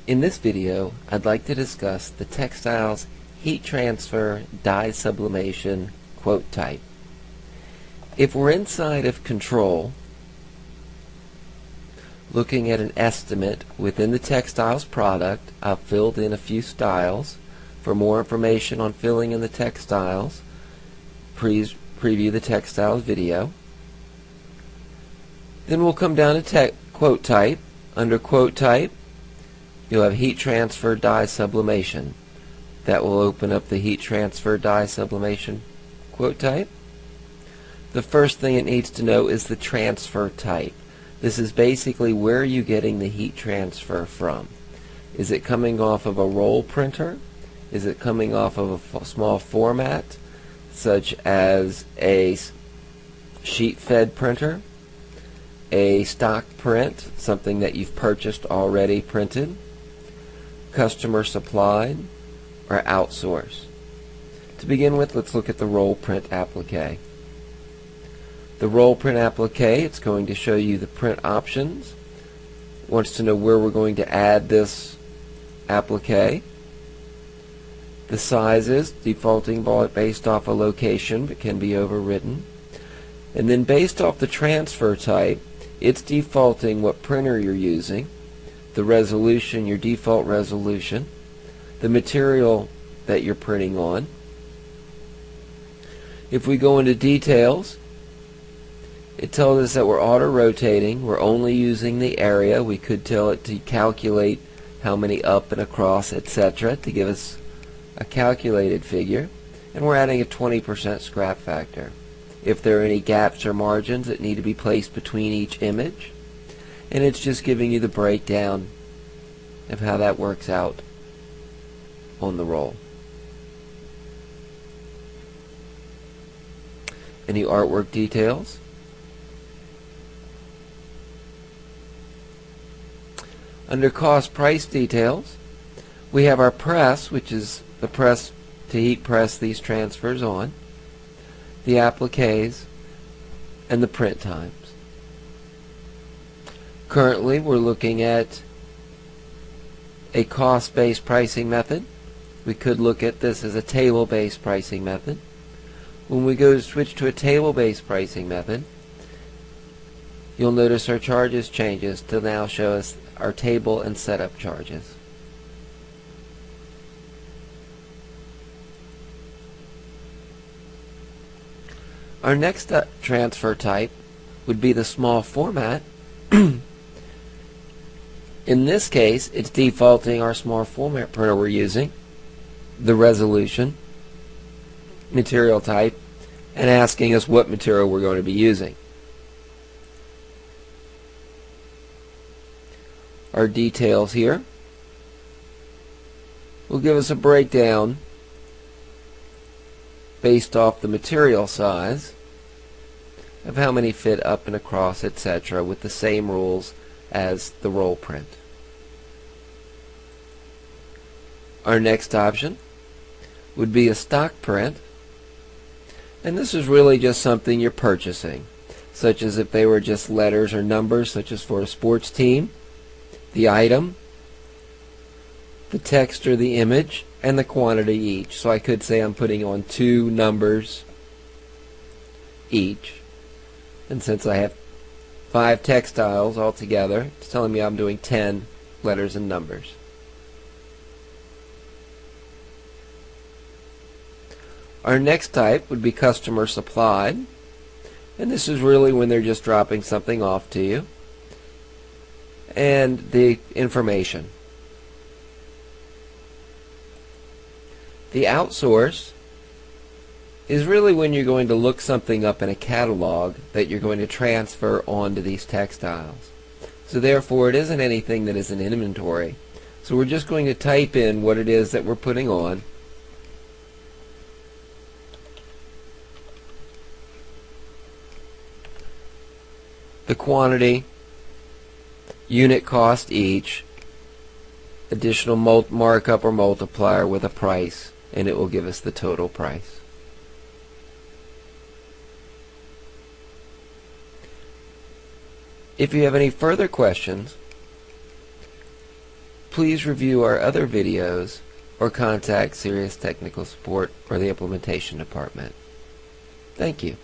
In this video, I'd like to discuss the textile's heat transfer dye sublimation quote type. If we're inside of control, looking at an estimate within the textiles product, I've filled in a few styles. For more information on filling in the textiles, please preview the textiles video. Then we'll come down to quote type. Under quote type, you'll have heat transfer dye sublimation. That will open up the heat transfer dye sublimation quote type. The first thing it needs to know is the transfer type. This is basically where are you getting the heat transfer from. Is it coming off of a roll printer? Is it coming off of a small format such as a sheet fed printer, a stock print, something that you've purchased already printed, customer supplied, or outsourced? To begin with, let's look at the roll print applique. The roll print applique, it's going to show you the print options. It wants to know where we're going to add this applique. The sizes, defaulting based off a location, but can be overridden. And then based off the transfer type, it's defaulting what printer you're using, the resolution, your default resolution, the material that you're printing on. If we go into details, it tells us that we're auto-rotating. We're only using the area. We could tell it to calculate how many up and across, etc., to give us a calculated figure. And we're adding a 20% scrap factor. If there are any gaps or margins that need to be placed between each image. And it's just giving you the breakdown of how that works out on the roll. Any artwork details? Under cost price details, we have our press, which is the press to heat press these transfers on, the appliques, and the print times. Currently, we're looking at a cost-based pricing method. We could look at this as a table-based pricing method. When we go to switch to a table-based pricing method, you'll notice our charges changes to now show us our table and setup charges. Our next transfer type would be the small format. In this case, it's defaulting our small format printer we're using, the resolution, material type, and asking us what material we're going to be using. Our details here will give us a breakdown based off the material size of how many fit up and across, etc., with the same rules as the roll print. Our next option would be a stock print, and this is really just something you're purchasing, such as if they were just letters or numbers, such as for a sports team, the item, the text or the image, and the quantity each. So I could say I'm putting on 2 numbers each. And since I have 5 textiles altogether, it's telling me I'm doing 10 letters and numbers. Our next type would be customer supplied. And this is really when they're just dropping something off to you. And the information. The outsource is really when you're going to look something up in a catalog that you're going to transfer onto these textiles. So therefore it isn't anything that is an inventory. So we're just going to type in what it is that we're putting on. The quantity, unit cost each, additional markup or multiplier with a price, and it will give us the total price. If you have any further questions, please review our other videos or contact Serious Technical Support or the Implementation Department. Thank you.